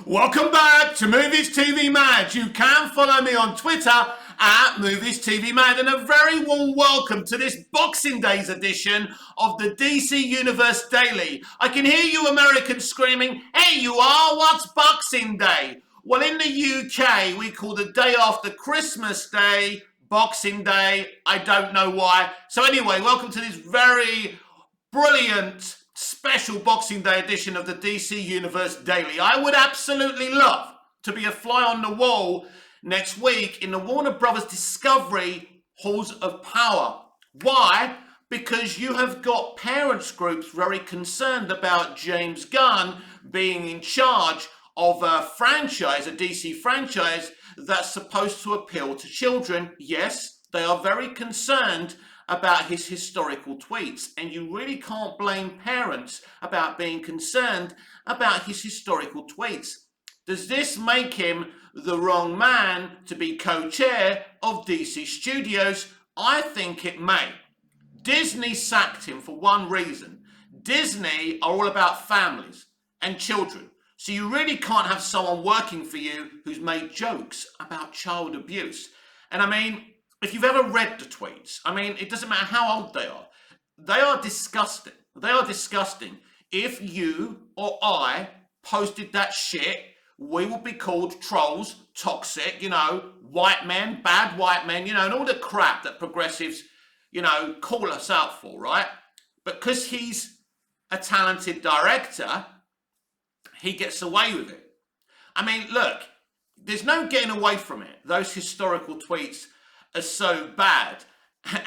Welcome back to Movies TV Mad. You can follow me on Twitter at Movies TV Mad, and a very warm welcome to this Boxing Day's edition of the DC Universe Daily. I can hear you Americans screaming, "Hey you are, what's Boxing Day?" Well, in the UK, we call the day after Christmas Day Boxing Day. I don't know why. So anyway, welcome to this very brilliant special Boxing Day edition of the DC Universe Daily. I would absolutely love to be a fly on the wall next week in the Warner Brothers Discovery Halls of Power. Why? Because you have got parents groups very concerned about James Gunn being in charge of a franchise, a DC franchise that's supposed to appeal to children. Yes, they are very concerned about his historical tweets, and you really can't blame parents about being concerned about his historical tweets. Does this make him the wrong man to be co-chair of DC Studios? I think it may. Disney sacked him for one reason. Disney are all about families and children. So you really can't have someone working for you who's made jokes about child abuse. And I mean, if you've ever read the tweets, I mean, it doesn't matter how old they are disgusting. They are disgusting. If you or I posted that shit, we would be called trolls, toxic, white men, bad white men, and all the crap that progressives, call us out for, right? But because he's a talented director, he gets away with it. I mean, look, there's no getting away from it. Those historical tweets are so bad,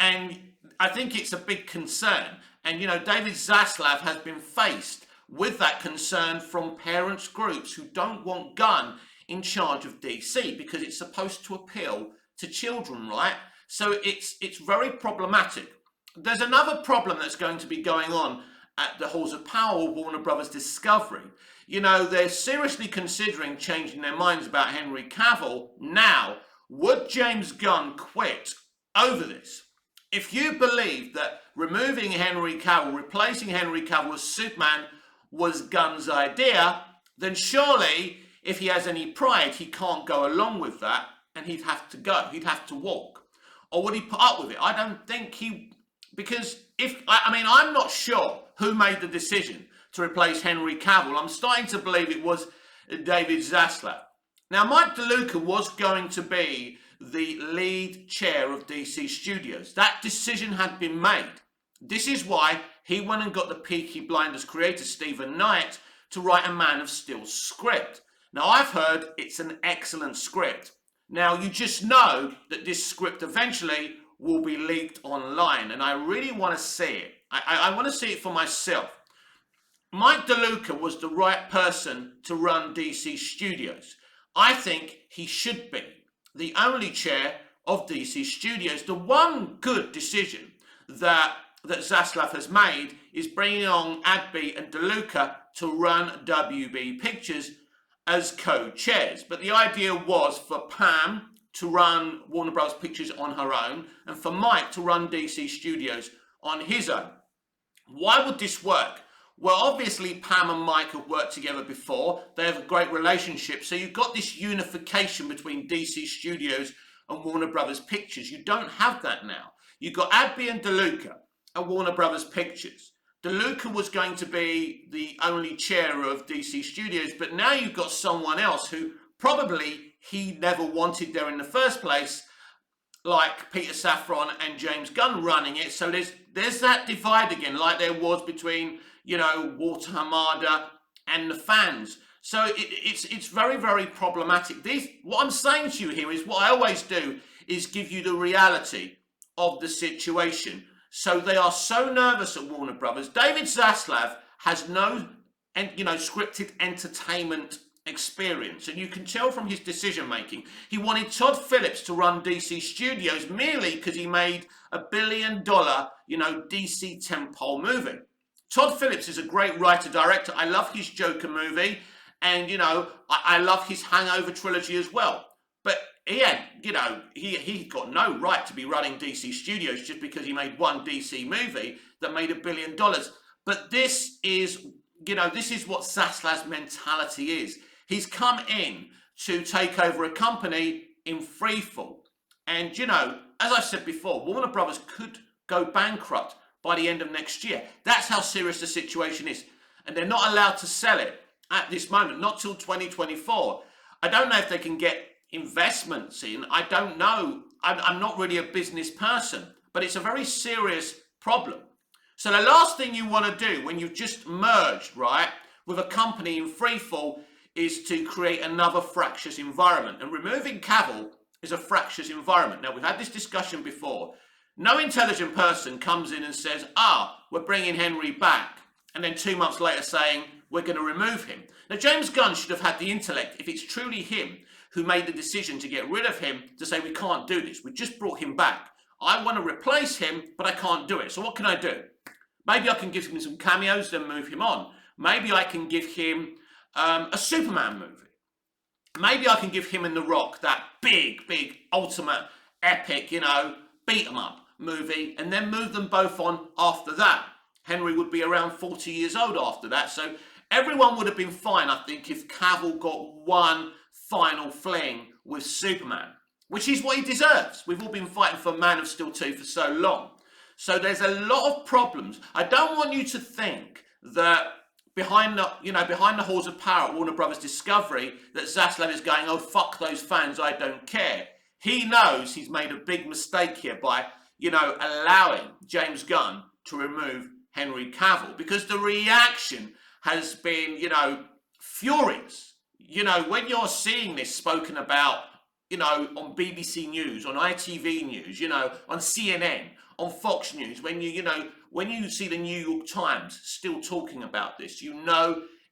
and I think it's a big concern. And David Zaslav has been faced with that concern from parents groups who don't want Gunn in charge of DC because it's supposed to appeal to children, right? So it's very problematic. There's another problem that's going to be going on at the Halls of Power with Warner Brothers Discovery. They're seriously considering changing their minds about Henry Cavill now. Would James Gunn quit over this? If you believe that removing Henry Cavill, replacing Henry Cavill as Superman was Gunn's idea, then surely, if he has any pride, he can't go along with that, and he'd have to go. He'd have to walk. Or would he put up with it? I don't think he... Because I'm not sure who made the decision to replace Henry Cavill. I'm starting to believe it was David Zaslav. Now, Mike DeLuca was going to be the lead chair of DC Studios. That decision had been made. This is why he went and got the Peaky Blinders creator, Stephen Knight, to write a Man of Steel script. Now, I've heard it's an excellent script. Now, you just know that this script eventually will be leaked online, and I really want to see it. I want to see it for myself. Mike DeLuca was the right person to run DC Studios. I think he should be the only chair of DC Studios. The one good decision that Zaslav has made is bringing on Adby and DeLuca to run WB Pictures as co-chairs. But the idea was for Pam to run Warner Bros. Pictures on her own and for Mike to run DC Studios on his own. Why would this work? Well, obviously, Pam and Mike have worked together before. They have a great relationship. So you've got this unification between DC Studios and Warner Brothers Pictures. You don't have that now. You've got Adby and DeLuca at Warner Brothers Pictures. DeLuca was going to be the only chair of DC Studios, but now you've got someone else who probably he never wanted there in the first place, like Peter Safran and James Gunn running it. So there's that divide again, like there was between Walter Hamada and the fans. So it's very, very problematic. What I'm saying to you here is what I always do is give you the reality of the situation. So they are so nervous at Warner Brothers. David Zaslav has no scripted entertainment experience, and you can tell from his decision making. He wanted Todd Phillips to run DC Studios merely because he made $1 billion, DC tentpole movie. Todd Phillips is a great writer-director. I love his Joker movie, and, I love his Hangover trilogy as well. But he got no right to be running DC Studios just because he made one DC movie that made $1 billion. But this is what Zaslav's mentality is. He's come in to take over a company in freefall. And, you know, as I said before, Warner Brothers could go bankrupt by the end of next year. That's how serious the situation is. And they're not allowed to sell it at this moment, not till 2024. I don't know if they can get investments in. I don't know. I'm not really a business person, but it's a very serious problem. So the last thing you want to do when you've just merged, right, with a company in freefall is to create another fractious environment. And removing Cavill is a fractious environment. Now, we've had this discussion before. No intelligent person comes in and says, we're bringing Henry back. And then 2 months later saying, we're going to remove him. Now, James Gunn should have had the intellect, if it's truly him who made the decision to get rid of him, to say, we can't do this. We just brought him back. I want to replace him, but I can't do it. So what can I do? Maybe I can give him some cameos, then move him on. Maybe I can give him a Superman movie. Maybe I can give him and The Rock that big, ultimate, epic, beat 'em up movie, and then move them both on after that. Henry would be around 40 years old after that, so everyone would have been fine, I think, if Cavill got one final fling with Superman, which is what he deserves. We've all been fighting for Man of Steel 2 for so long. So there's a lot of problems. I don't want you to think that behind the halls of power at Warner Brothers Discovery, that Zaslav is going, oh, fuck those fans, I don't care. He knows he's made a big mistake here by, allowing James Gunn to remove Henry Cavill, because the reaction has been, furious. When you're seeing this spoken about, on BBC News, on ITV News, on CNN, on Fox News, when you see the New York Times still talking about this,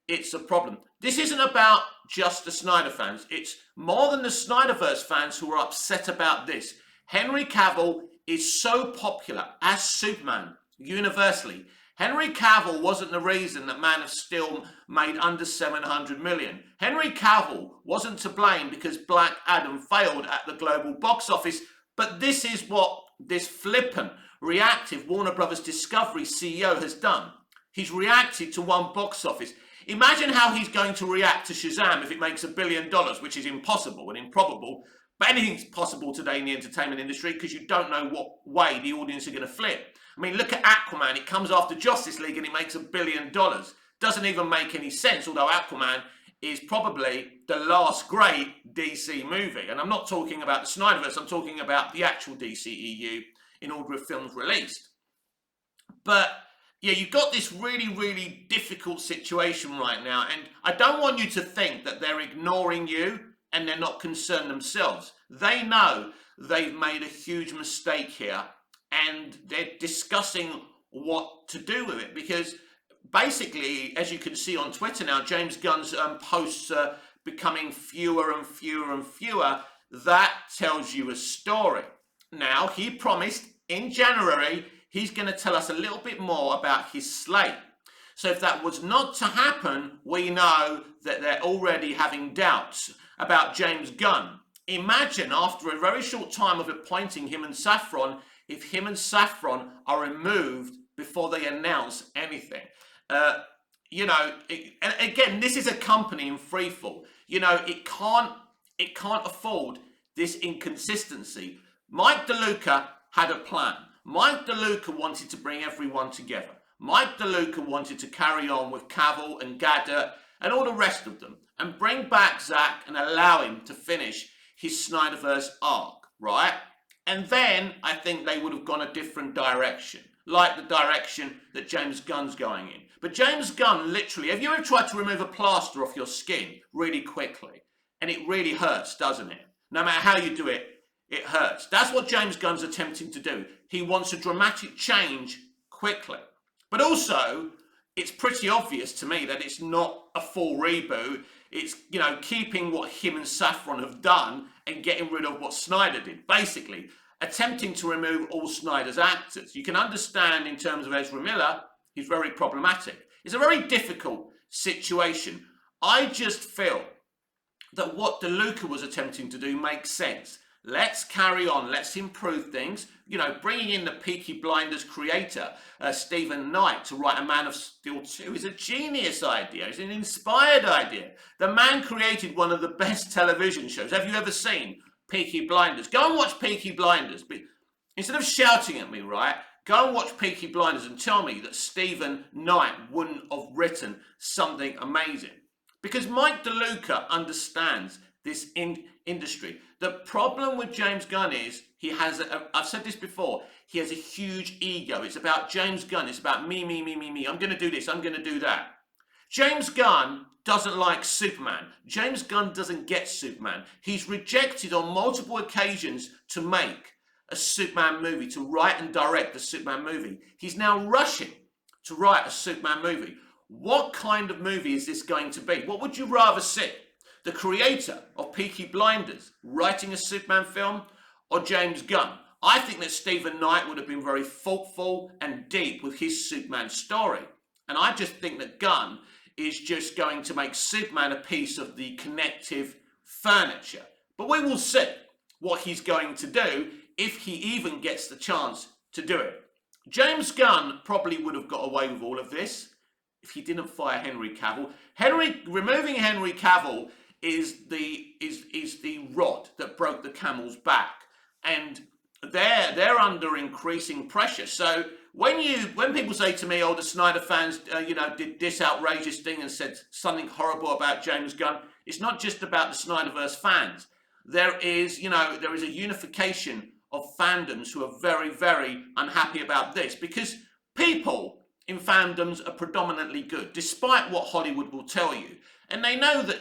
it's a problem. This isn't about just the Snyder fans. It's more than the Snyderverse fans who are upset about this. Henry Cavill is so popular as Superman universally. Henry Cavill wasn't the reason that Man of Steel made under 700 million. Henry Cavill wasn't to blame because Black Adam failed at the global box office, but this is what this flippant, reactive Warner Brothers Discovery CEO has done. He's reacted to one box office. Imagine how he's going to react to Shazam if it makes $1 billion, which is impossible and improbable. But anything's possible today in the entertainment industry because you don't know what way the audience are going to flip. I mean, look at Aquaman. It comes after Justice League and it makes $1 billion. Doesn't even make any sense, although Aquaman is probably the last great DC movie. And I'm not talking about the Snyderverse. I'm talking about the actual DCEU in order of films released. But yeah, you've got this really difficult situation right now. And I don't want you to think that they're ignoring you and they're not concerned themselves. They know they've made a huge mistake here and they're discussing what to do with it, because basically, as you can see on Twitter now, James Gunn's posts are becoming fewer and fewer. That tells you a story. Now, he promised in January he's going to tell us a little bit more about his slate. So if that was not to happen, we know that they're already having doubts about James Gunn. Imagine after a very short time of appointing him and Saffron, if him and Saffron are removed before they announce anything. And again, this is a company in freefall. It can't afford this inconsistency. Mike DeLuca had a plan. Mike DeLuca wanted to bring everyone together. Mike DeLuca wanted to carry on with Cavill and Gadot and all the rest of them and bring back Zack and allow him to finish his Snyderverse arc, right? And then I think they would have gone a different direction, like the direction that James Gunn's going in. But James Gunn literally, have you ever tried to remove a plaster off your skin really quickly? And it really hurts, doesn't it? No matter how you do it, it hurts. That's what James Gunn's attempting to do. He wants a dramatic change quickly. But also, it's pretty obvious to me that it's not a full reboot. It's, keeping what him and Saffron have done and getting rid of what Snyder did. Basically, attempting to remove all Snyder's actors. You can understand in terms of Ezra Miller, he's very problematic. It's a very difficult situation. I just feel that what DeLuca was attempting to do makes sense. Let's carry on. Let's improve things. You know, bringing in the Peaky Blinders creator, Stephen Knight, to write A Man of Steel 2 is a genius idea. It's an inspired idea. The man created one of the best television shows. Have you ever seen Peaky Blinders? Go and watch Peaky Blinders. Instead of shouting at me, right? Go and watch Peaky Blinders and tell me that Stephen Knight wouldn't have written something amazing. Because Mike DeLuca understands this industry. The problem with James Gunn is he has, I've said this before, he has a huge ego. It's about James Gunn. It's about me, me, me, me, me. I'm going to do this. I'm going to do that. James Gunn doesn't like Superman. James Gunn doesn't get Superman. He's rejected on multiple occasions to make a Superman movie, to write and direct a Superman movie. He's now rushing to write a Superman movie. What kind of movie is this going to be? What would you rather see? The creator of Peaky Blinders writing a Superman film, or James Gunn? I think that Stephen Knight would have been very thoughtful and deep with his Superman story. And I just think that Gunn is just going to make Superman a piece of the connective furniture. But we will see what he's going to do, if he even gets the chance to do it. James Gunn probably would have got away with all of this if he didn't fire Henry Cavill. Removing Henry Cavill is the rod that broke the camel's back, and they're under increasing pressure. So when people say to me, "Oh, the Snyder fans, did this outrageous thing and said something horrible about James Gunn," it's not just about the Snyderverse fans. There is a unification of fandoms who are very, very unhappy about this, because people in fandoms are predominantly good, despite what Hollywood will tell you. And they know that,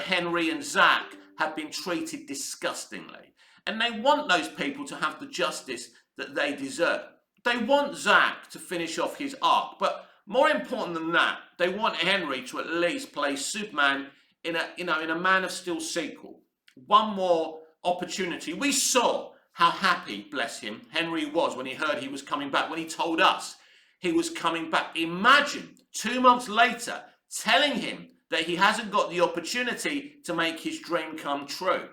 Henry and Zack have been treated disgustingly. And they want those people to have the justice that they deserve. They want Zack to finish off his arc. But more important than that, they want Henry to at least play Superman in a Man of Steel sequel. One more opportunity. We saw how happy, bless him, Henry was when he heard he was coming back, when he told us he was coming back. Imagine 2 months later telling him that he hasn't got the opportunity to make his dream come true.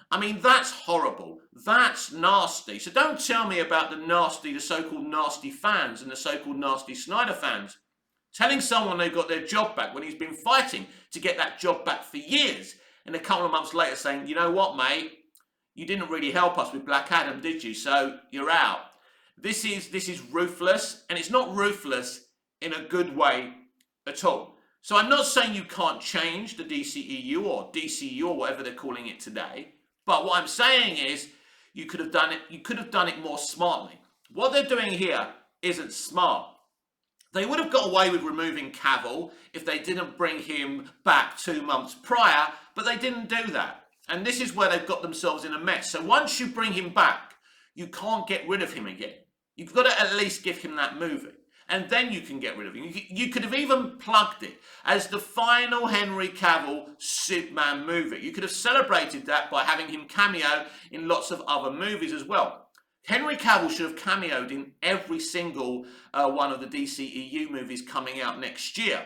I mean, that's horrible. That's nasty. So don't tell me about the so-called nasty fans and the so-called nasty Snyder fans. Telling someone they got their job back when he's been fighting to get that job back for years, and a couple of months later saying, "You know what, mate? You didn't really help us with Black Adam, did you? So you're out." This is ruthless, and it's not ruthless in a good way at all. So I'm not saying you can't change the DCEU or DCU or whatever they're calling it today. But what I'm saying is you could have done it more smartly. What they're doing here isn't smart. They would have got away with removing Cavill if they didn't bring him back 2 months prior, but they didn't do that. And this is where they've got themselves in a mess. So once you bring him back, you can't get rid of him again. You've got to at least give him that movie. And then you can get rid of him. You could have even plugged it as the final Henry Cavill Superman movie. You could have celebrated that by having him cameo in lots of other movies as well. Henry Cavill should have cameoed in every single one of the DCEU movies coming out next year.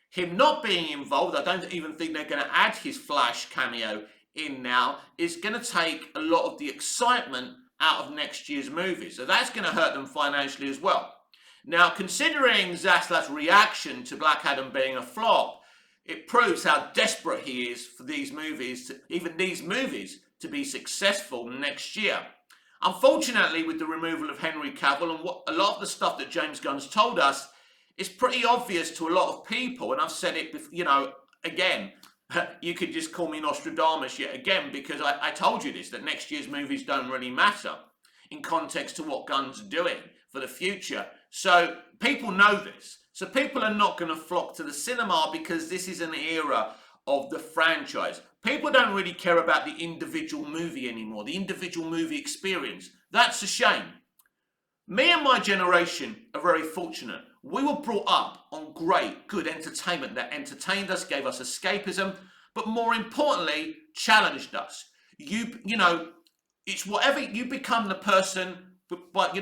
Him not being involved, I don't even think they're going to add his Flash cameo in now, is going to take a lot of the excitement out of next year's movies. So that's going to hurt them financially as well. Now, considering Zaslav's reaction to Black Adam being a flop, it proves how desperate he is for these movies, to be successful next year. Unfortunately, with the removal of Henry Cavill and a lot of the stuff that James Gunn's told us, it's pretty obvious to a lot of people, and I've said it, again, you could just call me Nostradamus yet again, because I told you this, that next year's movies don't really matter in context to what Gunn's doing for the future. So people know this. So people are not going to flock to the cinema because this is an era of the franchise. People don't really care about the individual movie anymore, the individual movie experience. That's a shame. Me and my generation are very fortunate. We were brought up on great, good entertainment that entertained us, gave us escapism, but more importantly, challenged us. It's whatever you become the person, but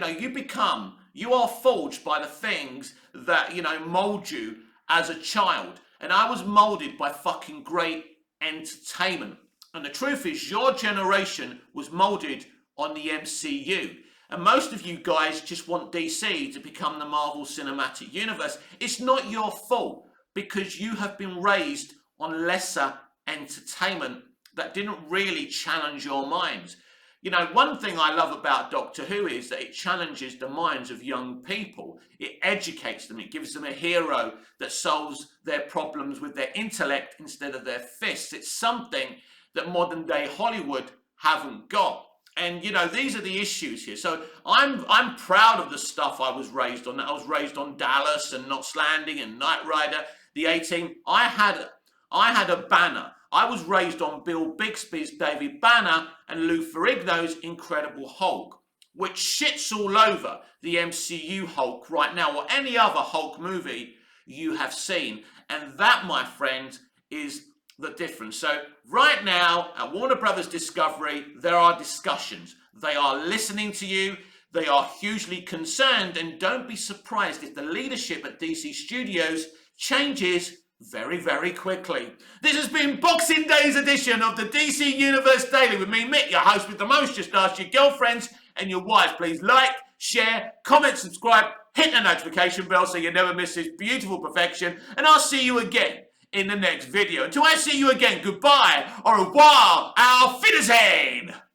you are forged by the things that, mold you as a child. And I was molded by fucking great entertainment. And the truth is, your generation was moulded on the MCU. And most of you guys just want DC to become the Marvel Cinematic Universe. It's not your fault, because you have been raised on lesser entertainment that didn't really challenge your minds. You know, one thing I love about Doctor Who is that it challenges the minds of young people. It educates them. It gives them a hero that solves their problems with their intellect instead of their fists. It's something that modern day Hollywood haven't got. And, you know, these are the issues here. So I'm proud of the stuff I was raised on. I was raised on Dallas and Knots Landing and Knight Rider, the A-Team. I had a banner. I was raised on Bill Bixby's David Banner and Lou Ferrigno's Incredible Hulk, which shits all over the MCU Hulk right now, or any other Hulk movie you have seen. And that, my friend, is the difference. So right now at Warner Brothers Discovery, there are discussions. They are listening to you. They are hugely concerned, and don't be surprised if the leadership at DC Studios changes very, very quickly. This has been Boxing Day's edition of the DC Universe Daily with me, Mick, your host with the most. Just ask your girlfriends and your wives. Please like, share, comment, subscribe, hit the notification bell so you never miss this beautiful perfection, and I'll see you again in the next video. Until I see you again, goodbye, au revoir, auf Wiedersehen!